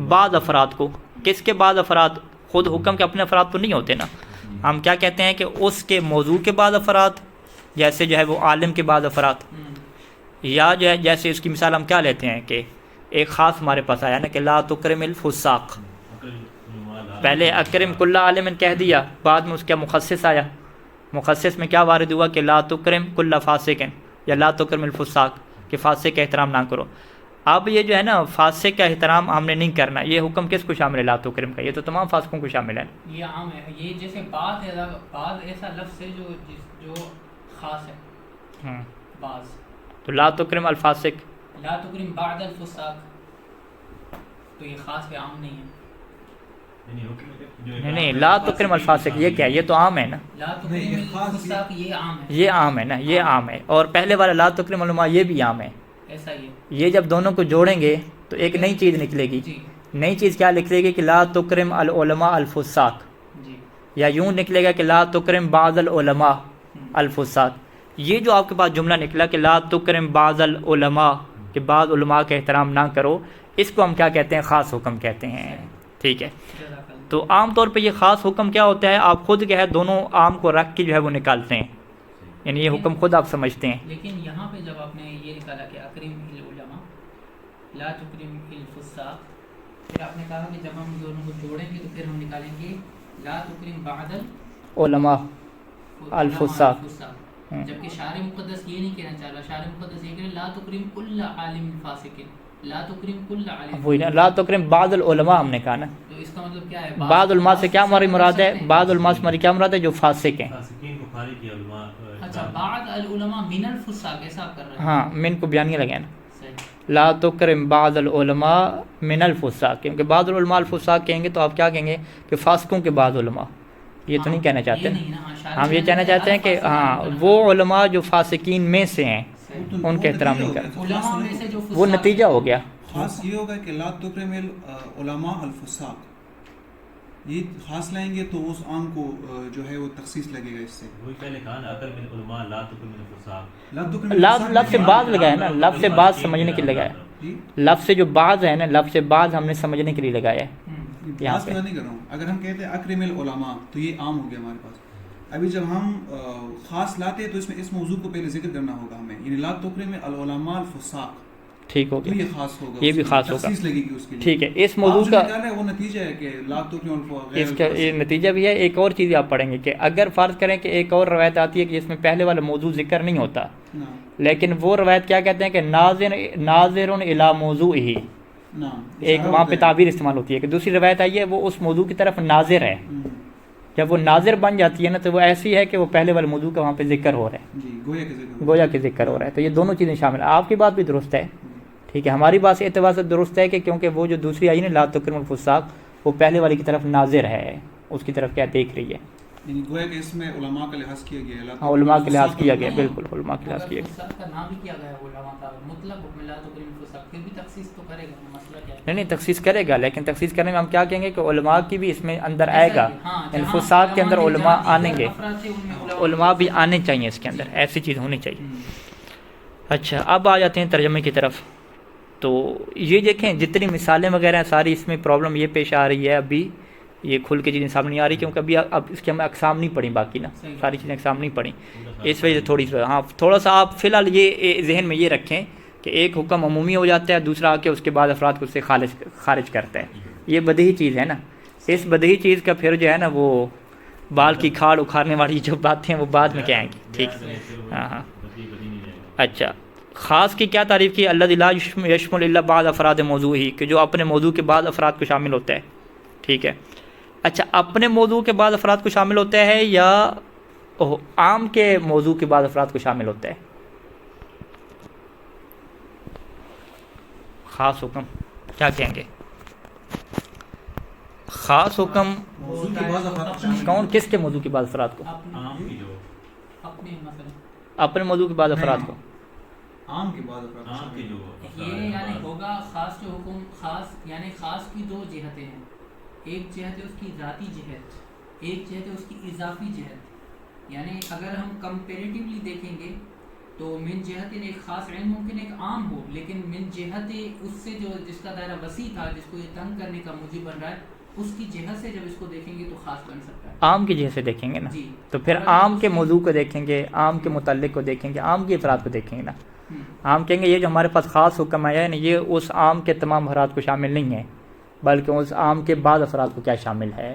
بعض افراد کو. کس کے بعض افراد؟ خود حکم کے اپنے افراد تو نہیں ہوتے نا. ہم کیا کہتے ہیں کہ اس کے موضوع کے بعض افراد، جیسے جو ہے وہ عالم کے بعض افراد، یا جو ہے جیسے اس کی مثال ہم کیا لیتے ہیں کہ ایک خاص ہمارے پاس آیا نا کہ لا تکرم الفساق. پہلے اکرم کل عالم کہہ دیا، بعد میں اس کا مخصص آیا. مخصص میں کیا وارد ہوا کہ لا تکرم کل فاسق یا لا تکرم الفساق، کہ فاسق کا احترام نہ کرو. اب یہ جو ہے نا فاسق کا احترام ہم نے نہیں کرنا، یہ حکم کس کو شامل ہے؟ لا تکرم کا. یہ تو تمام فاسقوں کو شامل ہے. یہ عام ہے. یہ جیسے بعض ایسا لفظ ہے جو خاص ہے. بعض تو لا تکرم الفاسق، لا تکرم بعد الفساق، تو یہ خاص ہے، عام نہیں ہے. نہیں لا تکرم الفاسق یہ کیا؟ یہ تو عام ہے نا. لا تکرم الفساق یہ عام ہے، یہ عام ہے نا، یہ عام ہے. اور پہلے والا لا تکرم العلماء یہ بھی عام ہے. ایسا ہی ہے. یہ جب دونوں کو جوڑیں گے تو ایک نئی چیز نکلے گی. جی نئی چیز کیا نکلے گی؟ کہ لا تکرم العلماء الفساق، جی. یا یوں نکلے گا کہ لا تکرم بعض العلماء الفساق. یہ جو آپ کے پاس جملہ نکلا کہ لا تکرم بعض العلماء، کہ بعض علماء کا احترام نہ کرو، اس کو ہم کیا کہتے ہیں؟ خاص حکم کہتے ہیں. ٹھیک ہے، تو عام طور پہ یہ خاص حکم کیا ہوتا ہے؟ آپ خود کیا ہے دونوں عام کو رکھ کے جو ہے وہ نکالتے ہیں، یعنی یہ حکم خود آپ سمجھتے ہیں. لیکن یہاں پہ جب آپ نے یہ نکالا کہ اکرم العلماء لا تکرم الفساق، پھر آپ نے کہا کہ جب ہم دونوں کو جوڑیں گے تو پھر ہم نکالیں گے لا تکرم بعد علماء الفساق. جبکہ شارع مقدس یہ نہیں کہنا چاہ رہا. شارع مقدس یہ کہہ لا تکرم کل عالم فاسق، لا تکرم کل عالم. وہی نا، لا تکرم بعض العلماء ہم نے کہا نا. تو اس کا مطلب کیا ہے؟ بعض علماء سے کیا ہماری مراد ہے؟ بعض علماء سے ہماری کیا مراد ہے؟ جو فاسق ہیں. اچھا، بعض العلماء من الفساق، ایسا آپ کر رہے ہیں؟ ہاں، من کو بیان نہیں لگا نا. صحیح. لا تکرم بعض العلماء من الفساق، کیونکہ بعض العلماء الفساق کہیں گے تو آپ کیا کہیں گے؟ کہ فاسقوں کے بعض علماء. یہ تو نہیں کہنا چاہتے ہم یہ کہنا چاہتے ہیں کہ ہاں وہ علماء جو فاسقین میں سے ہیں ان کے احترام نہیں کرتے. وہ نتیجہ ہو گیا. خاص یہ ہوگا کہ لا تکرم العلماء الفساق، یہ خاص لائیں گے تو اس عام کو جو ہے وہ تخصیص لگے گا. اس سے وہی پہلے کہا نا اکرم العلماء لا تکرم الفساق. لفظ سے بعض لگایا نا، لفظ سے بعض سمجھنے کے لیے لگایا. لفظ سے جو بعض ہے نا، لفظ سے بعض ہم نے سمجھنے کے لیے لگایا ہے. یہاں پہ نہیں کر رہا ہوں. اگر ہم کہتے ہیں اکرم العلماء تو یہ عام ہو گیا ہمارے پاس. ابھی جب ہم خاص لاتے ہیں تو اس میں اس موضوع کو پہلے ذکر کرنا ہوگا ہمیں، یعنی لا تکرم العلماء الفساق. ٹھیک ہو تو گیا، یہ خاص ہوگا، یہ بھی اس کی خاص ہوگا، تخصیص لگے گی اس کے لیے. ٹھیک ہے. اس موضوع آپ جو کا نکال رہے ہیں وہ نتیجہ ہے کہ لا تکرموا اس کا یہ نتیجہ بھی ہے. ایک اور چیز آپ پڑھیں گے کہ اگر فرض کریں کہ ایک اور روایت آتی ہے کہ جس میں پہلے والا موضوع ذکر نہیں ہوتا، لیکن وہ روایت کیا کہتے ہیں کہ ناظر الی موضوعہ، ایک وہاں پہ تعبیر استعمال ہوتی ہے کہ دوسری روایت آئی ہے وہ اس موضوع کی طرف ناظر ہے. جب وہ ناظر بن جاتی ہے نا تو وہ ایسی ہے کہ وہ پہلے والے موضوع کا وہاں پہ ذکر ہو رہا ہے، گویا کہ ذکر ہو رہا ہے. تو یہ دونوں چیزیں شامل ہیں. آپ کی بات بھی درست ہے، ٹھیک ہے. ہماری بات سے اعتبار سے درست ہے کہ کیونکہ وہ جو دوسری آئی نا لا تکرموا الفساق، وہ پہلے والی کی طرف ناظر ہے، اس کی طرف کیا دیکھ رہی ہے. یعنی گویا کہ اس میں علماء کا لحاظ کیا گیا ہے. ہاں علماء کے لحاظ کیا گیا، بالکل علماء کے لحاظ کیا گیا. فساق کا نام بھی کیا گیا ہے علماء کا، مطلب حکم لا تکرموا الفساق، پھر بھی تخصیص تو کرے گا. مسئلہ کیا ہے؟ نہیں تخصیص کرے گا، لیکن تخصیص کرنے میں ہم کیا کہیں گے کہ علماء کی بھی اس میں اندر آئے گا. یعنی فساق کے اندر علماء آنے گے، علماء بھی آنے چاہیے اس کے اندر، ایسی چیز ہونی چاہیے. اچھا اب آ جاتے ہیں ترجمے کی طرف. تو یہ دیکھیں جتنی مثالیں وغیرہ ہیں ساری اس میں پرابلم یہ پیش آ رہی ہے، ابھی یہ کھل کے چیزیں سامنے نہیں آ رہی کیونکہ اب اس کے ہمیں اقسام نہیں پڑھی، باقی نا ساری چیزیں اقسام نہیں پڑھی، اس وجہ سے تھوڑی سی ہاں تھوڑا سا آپ فی الحال یہ ذہن میں یہ رکھیں کہ ایک حکم عمومی ہو جاتا ہے، دوسرا آ کے اس کے بعد افراد کو اس سے خارج کرتا ہے. یہ بدیہی چیز ہے نا. اس بدیہی چیز کا پھر جو ہے نا وہ بال کی کھاڑ اکھاڑنے والی جو باتیں ہیں وہ بعد میں کیا آئیں گی. ٹھیک. ہاں ہاں. اچھا خاص کی کیا تعریف کی؟ الذی لا یشمل الا بعض افراد موضوعی، کہ جو اپنے موضوع کے بعض افراد کو شامل ہوتا ہے. ٹھیک ہے. اچھا اپنے موضوع کے بعض افراد کو شامل ہوتا ہے یا عام کے موضوع کے بعض افراد کو شامل ہوتا ہے؟ خاص حکم کیا کہیں گے؟ خاص حکم موضوع کے بعد افراد شامل کون کس کے موضوع کے بعض افراد کو؟ عام کی جو اپنے مثلا اپنے موضوع کے بعض افراد کو. عام کے بعد افراد عام کی جو یہ یعنی ہوگا خاص جو حکم خاص، یعنی خاص کی دو جہتیں ہیں. ایک جہت ہے اس کی ذاتی جہت، ایک جہت ہے اس کی اضافی جہت. یعنی اگر ہم کمپیریٹیولی دیکھیں گے تو من جہت ایک خاص علم ممکن ایک عام ہو، لیکن من جہت اس سے جو جس کا دائرہ وسیع تھا، جس کو یہ تنگ کرنے کا موجب بن رہا ہے، اس کی جہت سے جب اس کو دیکھیں گے تو خاص بن سکتا ہے. عام کی جہت سے دیکھیں گے نا جی. تو پھر عام کے موضوع کو دیکھیں گے، عام کے متعلق کو دیکھیں گے، عام کے افراد کو دیکھیں گے نا. عام کہیں گے یہ جو ہمارے پاس خاص حکم آیا ہے نا یہ اس عام کے تمام افراد کو شامل نہیں ہے، بلکہ اس عام کے بعض افراد کو کیا شامل ہے.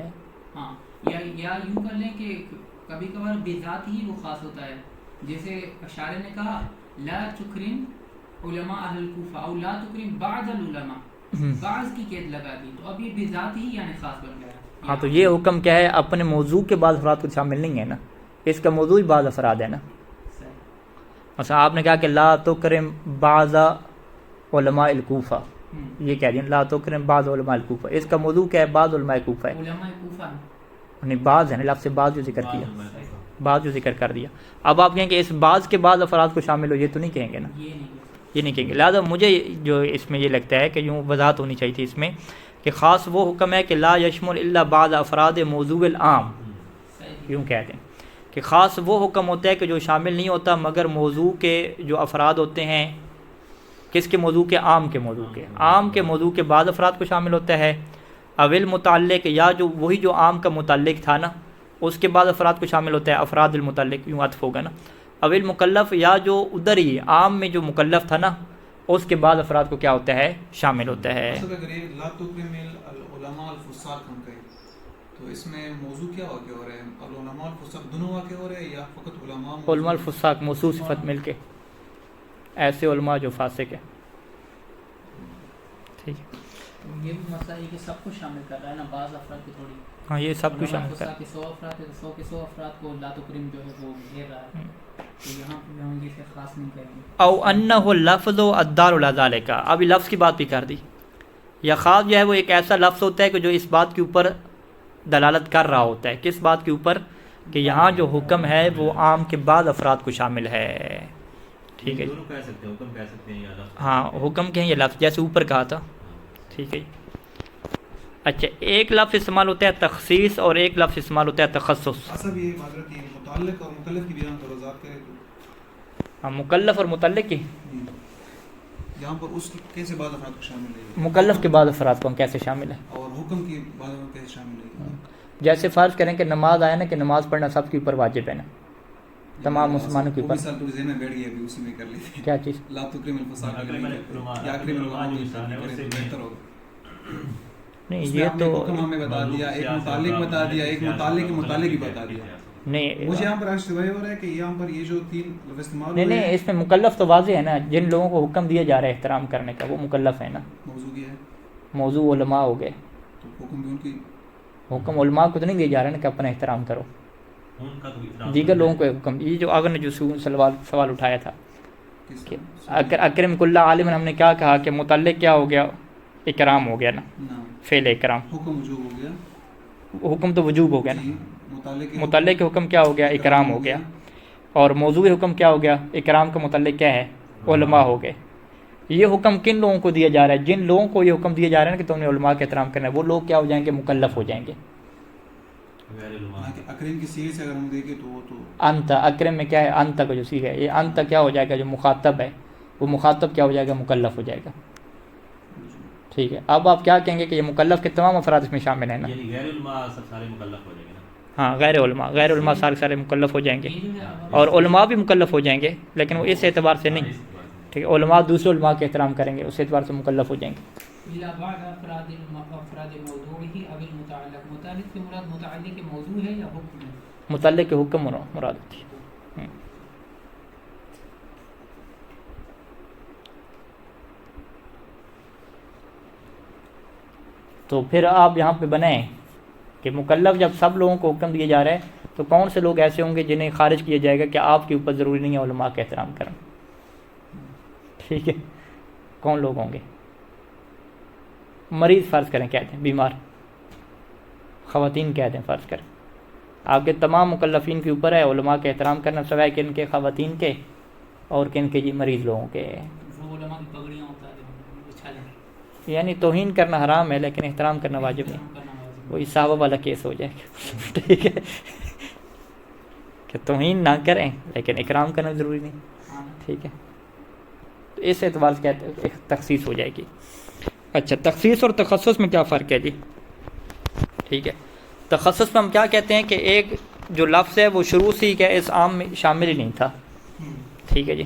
ہاں یا یوں کر لیں کہ کبھی کبھار بذات ہی وہ خاص ہوتا ہے. جیسے شاعر نے کہا لا تکرم علماء اہل الکوفہ او لا تکرم بعض العلماء، بعض کی قید لگا دی، تو اب یہ بذات ہی یعنی خاص بن گیا. ہاں تو یہ حکم کیا ہے؟ اپنے موضوع کے بعض افراد کو شامل نہیں ہے نا، اس کا موضوع ہی بعض افراد ہے نا. مثلا آپ نے کہا کہ لا تکرم بعض علماء الکوفہ، یہ کہہ دیا لا تکرم بعض علماء الکوفہ، اس کا موضوع کیا ہے؟ بعض علماء کوفہ ہے. علماء کوفہ نہیں بعض ہے نا، لفظ سے بعض جو ذکر کیا، بعض جو ذکر کر دیا. اب آپ کہیں کہ اس بعض کے بعض افراد کو شامل ہو، یہ تو نہیں کہیں گے نا، یہ نہیں کہیں گے. لہٰذا مجھے جو اس میں یہ لگتا ہے کہ یوں وضاحت ہونی چاہیے تھی اس میں کہ خاص وہ حکم ہے کہ لا یشمل الا بعض افراد موضوع العام، یوں کہتے ہیں کہ خاص وہ حکم ہوتا ہے کہ جو شامل نہیں ہوتا مگر موضوع کے جو افراد ہوتے ہیں، کس کے موضوع کے؟ عام کے موضوع کے. عام کے موضوع کے بعض افراد کو شامل ہوتا ہے. اول متعلق یا جو وہی جو عام کا متعلق تھا نا اس کے بعد افراد کو شامل ہوتا ہے، افراد المتعلق یوں عطف ہوگا نا. اول مکلف یا جو ادھر ہی عام میں جو مکلف تھا نا اس کے بعد افراد کو کیا ہوتا ہے؟ شامل ہوتا ہے. اگر یہ لا تکرم العلماء الفساق ہم کہیں تو اس میں موضوع کیا واقع ہو رہا ہے؟ العلماء الفساق دونوں واقع ہو رہے ہیں یا فقط علماء؟ علماء الفساق موصوف صفت مل کے، ایسے علماء جو فاسق ہے. ٹھیک ہے. یہ بھی مسئلہ ہے کہ سب کو شامل کر رہا ہے نا، بعض افراد کو تھوڑی. ہاں یہ سب کچھ شامل کر رہا ہے. 100 افراد ہے تو 100 کے 100 افراد کو لا تکرم جو ہے وہ گھیر رہا ہے، تو یہاں پہ ہم یہ خاص نہیں کریں گے. او انہ لفظ الدار علی ذالک، ابھی لفظ کی بات بھی کر دی. یا خاص جو ہے وہ ایک ایسا لفظ ہوتا ہے کہ جو اس بات کے اوپر دلالت کر رہا ہوتا ہے. کس بات کے اوپر؟ کہ یہاں جو حکم ہے وہ عام کے بعد افراد کو شامل ہے. ٹھیک ہے. دونوں کہہ سکتے ہیں، حکم کہہ سکتے ہیں یا لفظ. ہاں حکم کہیں یہ لفظ جیسے اوپر کہا تھا. ٹھیک ہے. اچھا ایک لفظ استعمال ہوتا ہے تخصیص اور ایک لفظ استعمال ہوتا ہے تخصص. اصل یہ معذرت یہ متعلق اور مکلف کی بیان پر وضاحت کرے تو. ہاں مکلف اور متعلق کی یہاں پر اس کیسے بعض افراد کو شامل ہے؟ مکلف کے بعد افراد کو ہم کیسے شامل ہیں؟ اور حکم کی بعض افراد کیسے شامل ہے؟ جیسے فرض کریں کہ نماز آیا نا کہ نماز پڑھنا سب کے اوپر واجب ہے نا، تمام مسلمانوں کے وہ بھی اوپر. سال پورے ذہن میں بیٹھ گیا ابھی اسی میں کر لیتے. کیا چیز؟ لا تکرم الفساق یا اکرم العلماء بہتر ہوگا. نہیں اس میں یہ آپ نے تو حکم ہمیں بتا دیا, ایک متعلق بتا دیا, ایک متعلق کے متعلق ہی بتا دیا. نہیں مجھے یہاں پر اشتباہ ہو رہا ہے کہ یہاں پر یہ جو تین لفظ استعمال نہیں ہوئے نہیں اس میں مکلف تو واضح ہے نا, جن لوگوں کو حکم دیا جا رہا ہے احترام کرنے کا وہ مکلف ہے نا. موضوع کیا ہے؟ موضوع علماء ہو گئے. تو حکم بھی ان کی حکم علماء کو تو نہیں دیا جا رہا ہے نا کہ اپنا احترام کرو, ان کا تو احترام دیگر لوگوں کو حکم. یہ جو آگر نے جو سوال اٹھایا تھا کس کہ اکرم کل عالم, ہم نے کیا کہا کہ متعلق کیا ہو گیا, اکرام ہو گیا نا, نہ فعل اکرام. حکم وجوب ہو گیا, حکم تو وجوب ہو گیا نا, جی, متعلق کے حکم کیا ہو گیا, اکرام ہو گیا. اور موضوع حکم کیا ہو گیا, اکرام کا متعلق کیا ہے, علماء ہو گئے. یہ حکم کن لوگوں کو دیا جا رہا ہے, جن لوگوں کو یہ حکم دیا جا رہا ہے کہ تم نے علماء کا احترام کرنا ہے, وہ لوگ کیا ہو جائیں گے, مکلف ہو جائیں گے. غیر علماء. اکرم کی صیغے سے اگر ہم دیکھیں تو وہ تو انت, اکرم میں کیا ہے, انت کا جو صیغہ ہے, یہ انت کیا ہو جائے گا, جو مخاطب ہے وہ مخاطب کیا ہو جائے گا, مکلف ہو جائے گا. ٹھیک ہے, اب آپ کیا کہیں گے کہ یہ مکلف کے تمام افراد اس میں شامل ہیں نا. یعنی غیر علماء سب سارے مکلف ہو جائیں گے نا. ہاں غیر علماء سارے مکلف ہو جائیں گے, اور علماء بھی مکلف ہو جائیں گے, لیکن وہ اس اعتبار سے نہیں. ٹھیک ہے, علماء دوسرے علماء کے احترام کریں گے, اس اعتبار سے مکلف ہو جائیں گے. الا بعد افراد موضوعه او المتعلق. متعلق سے مراد متعلق کے موضوع ہے یا حکم ہے؟ متعلق کے حکم مراد ہوتی ہے. تو پھر آپ یہاں پہ بنائیں کہ مکلف جب سب لوگوں کو حکم دیا جا رہا ہے تو کون سے لوگ ایسے ہوں گے جنہیں خارج کیا جائے گا کہ آپ کے اوپر ضروری نہیں ہے علماء کا احترام کرنا. ٹھیک ہے, کون لوگ ہوں گے؟ مریض فرض کریں کہتے ہیں, بیمار خواتین کہتے ہیں فرض کریں, آپ کے تمام مکلفین کے اوپر ہے علماء کا احترام کرنا, سوائے کہ ان کے خواتین کے اور کن کے جی مریض لوگوں کے. وہ علماء کی پگڑیاں اتارے, یعنی توہین کرنا حرام ہے لیکن احترام کرنا واجب ہے. وہی صحابہ والا کیس ہو جائے گا. ٹھیک ہے, کہ توہین نہ کریں لیکن اکرام کرنا ضروری نہیں. ٹھیک ہے, تو اس اعتبار سے کہتے ہیں تخصیص ہو جائے گی. اچھا, تخصیص اور تخصص میں کیا فرق ہے جی؟ ٹھیک ہے, تخصص میں ہم کیا کہتے ہیں کہ ایک جو لفظ ہے وہ شروع سے ہی کیا اس عام میں شامل ہی نہیں تھا. ٹھیک ہے جی,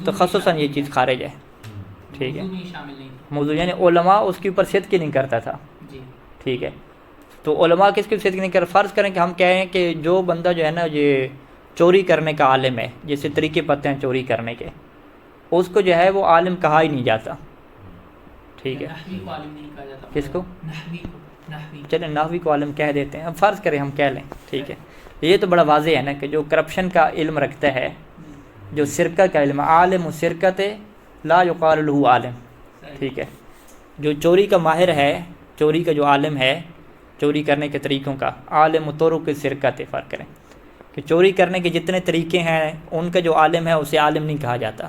تخصصاً یہ چیز خارج ہے. ٹھیک ہے, موضوع یعنی علماء اس کے اوپر صدق نہیں کرتا تھا. ٹھیک ہے, تو علماء کس کے صدق نہیں کر, فرض کریں کہ ہم کہیں کہ جو بندہ جو ہے نا یہ چوری کرنے کا عالم ہے, جیسے طریقے پتے ہیں چوری کرنے کے, اس کو جو ہے وہ عالم کہا ہی نہیں جاتا. ٹھیک ہے, کس کو؟ چلیں نحوی کو عالم کہہ دیتے ہیں, اب فرض کریں ہم کہہ لیں. ٹھیک ہے, یہ تو بڑا واضح ہے نا کہ جو کرپشن کا علم رکھتا ہے, جو سرقہ کا علم, عالم و سرقت لا یقال له عالم. ٹھیک ہے, جو چوری کا ماہر ہے, چوری کا جو عالم ہے, چوری کرنے کے طریقوں کا, عالم و طرق سرقت, فرق کریں کہ چوری کرنے کے جتنے طریقے ہیں ان کا جو عالم ہے اسے عالم نہیں کہا جاتا.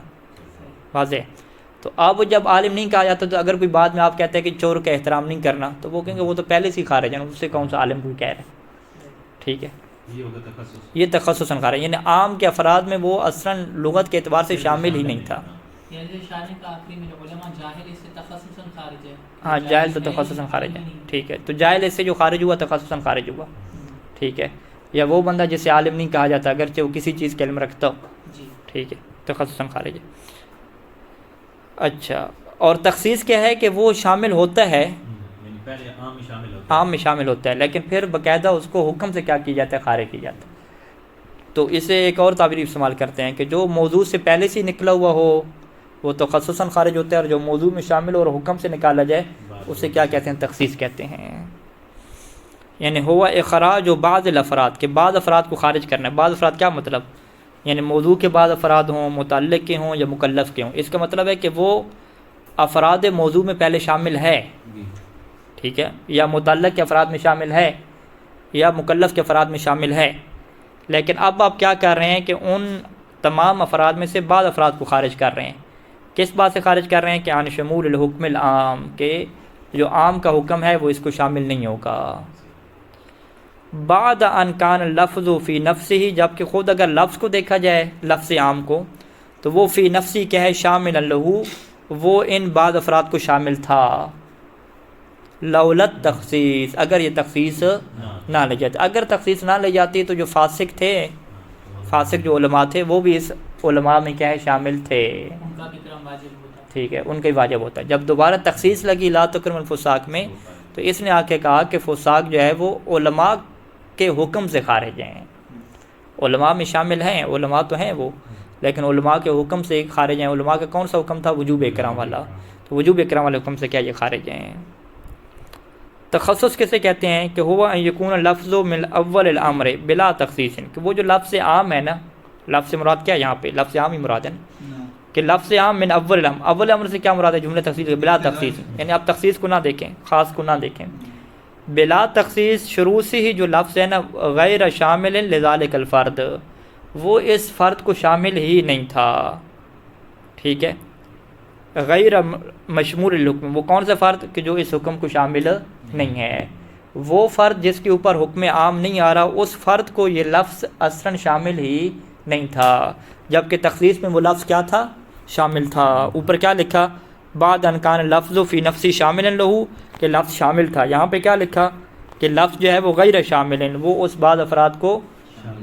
واضح. تو اب جب عالم نہیں کہا جاتا تو اگر کوئی بعد میں آپ کہتے ہیں کہ چور کا احترام نہیں کرنا, تو وہ کہیں گے وہ تو پہلے سے ہی خارج ہے, اس سے کون سا عالم کوئی کہہ رہے ہیں. ٹھیک ہے, یہ تخصصاً خارج, یعنی عام کے افراد میں وہ اصلاً لغت کے اعتبار سے شامل ہی نہیں تھا. ہاں, جاہل تو تخصصاً خارج ہے. ٹھیک ہے, تو جاہل اس سے جو خارج ہوا تخصصاً خارج ہوا. ٹھیک ہے, یا وہ بندہ جسے عالم نہیں کہا جاتا اگرچہ وہ کسی چیز کا علم رکھتا ہو. ٹھیک ہے, تخصصاً خارج ہے. اچھا, اور تخصیص کیا ہے کہ وہ شامل ہوتا ہے, عام میں شامل ہوتا ہے, لیکن پھر باقاعدہ اس کو حکم سے کیا کیا جاتا ہے, خارج کیا جاتا ہے. تو اسے ایک اور تعبیر استعمال کرتے ہیں کہ جو موضوع سے پہلے سے نکلا ہوا ہو وہ تخصصاً خارج ہوتا ہے, اور جو موضوع میں شامل ہو اور حکم سے نکالا جائے اسے کیا کہتے ہیں, تخصیص کہتے ہیں. یعنی ہوا اخراج و بعض الافراد, کے بعض افراد کو خارج کرنا ہے. بعض افراد کیا مطلب, یعنی موضوع کے بعض افراد ہوں, متعلق کے ہوں یا مکلف کے ہوں. اس کا مطلب ہے کہ وہ افراد موضوع میں پہلے شامل ہے. ٹھیک ہے, یا متعلق کے افراد میں شامل ہے یا مکلف کے افراد میں شامل ہے, لیکن اب آپ کیا کر رہے ہیں کہ ان تمام افراد میں سے بعض افراد کو خارج کر رہے ہیں. کس بات سے خارج کر رہے ہیں کہ عن شمول الحکم العام, کہ جو عام کا حکم ہے وہ اس کو شامل نہیں ہوگا. بعد ان کان لفظ فی نفسہ, جب کہ خود اگر لفظ کو دیکھا جائے, لفظ عام کو, تو وہ فی نفسی کیا ہے, شامل لہو, وہ ان بعض افراد کو شامل تھا. لولت تخصیص، اگر یہ تخصیص نہ لے جاتی، اگر تخصیص نہ لے جاتی تو جو فاسق تھے، فاسق جو علماء تھے وہ بھی اس علماء میں کیا ہے شامل تھے، ان کا بھی کرم واجب ہوتا ہے، ٹھیک ہے، ان کا ہی واجب ہوتا ہے۔ جب دوبارہ تخصیص لگی لا تکرم الفساق میں، تو اس نے آ کے کہا کہ فساق جو ہے وہ علماء کے حکم سے خارج ہیں، علماء میں شامل ہیں، علماء تو ہیں وہ، لیکن علماء کے حکم سے خارج ہیں۔ علماء کا کون سا حکم تھا؟ وجوب اکرام والا، تو وجوب اکرام والے حکم سے کیا یہ خارج ہیں۔ تخصص کسے کہتے ہیں کہ ہوا ان یکون لفظ من اول الامر بلا تخصیص، کہ وہ جو لفظ عام ہے نا، لفظ مراد کیا ہے یہاں پہ؟ لفظ عام ہی مراد ہے نا، کہ لفظ عام من اول الامر، اول امر سے کیا مراد ہے؟ جملہ تخصیص بلا تخصیص، یعنی آپ تخصیص کو نہ دیکھیں، خاص کو نہ دیکھیں، بلا تخصیص شروع سے ہی جو لفظ ہے نا غیر شامل لذالک الفرد، وہ اس فرد کو شامل ہی نہیں تھا، ٹھیک ہے، غیر مشمول الحکم، وہ کون سا فرد کہ جو اس حکم کو شامل نہیں ہے، وہ فرد جس کے اوپر حکم عام نہیں آ رہا، اس فرد کو یہ لفظ اصلاً شامل ہی نہیں تھا، جبکہ تخصیص میں وہ لفظ کیا تھا؟ شامل تھا۔ اوپر کیا لکھا؟ بعد ان کان لفظ فی نفسی شامل لہو، کہ لفظ شامل تھا، یہاں پہ کیا لکھا کہ لفظ جو ہے وہ غیر شامل، وہ اس بعض افراد کو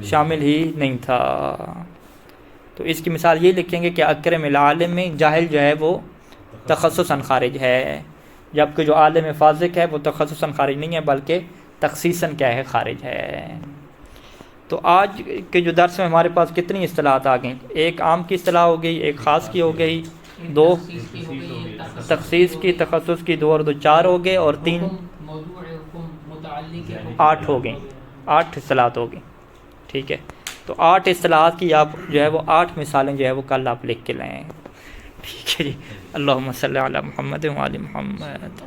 شامل ہی نہیں تھا۔ تو اس کی مثال یہ لکھیں گے کہ اکرم العالم میں جاہل جو ہے وہ تخصصاً خارج ہے، جبکہ جو عالم فاسق ہے وہ تخصصاً خارج نہیں ہے بلکہ تخصیصاً کیا ہے؟ خارج ہے۔ تو آج کے جو درس میں ہمارے پاس کتنی اصطلاحات آ گئیں؟ ایک عام کی اصطلاح ہو گئی، ایک خاص کی ہو گئی، دو تخصیص کی ہو گئی، ایک تخصیص کی، تخصص کی، دو اور دو چار ہو گئے، اور تین حکم موضوع حکم متعلق حکم 8 ہو گئیں، 8 اصطلاحات ہو گئیں، ٹھیک ہے۔ تو 8 اصطلاحات کی آپ جو ہے وہ 8 مثالیں جو ہے وہ کل آپ لکھ کے لائیں، ٹھیک ہے جی۔ اللہم صلی علی محمد و علی محمد۔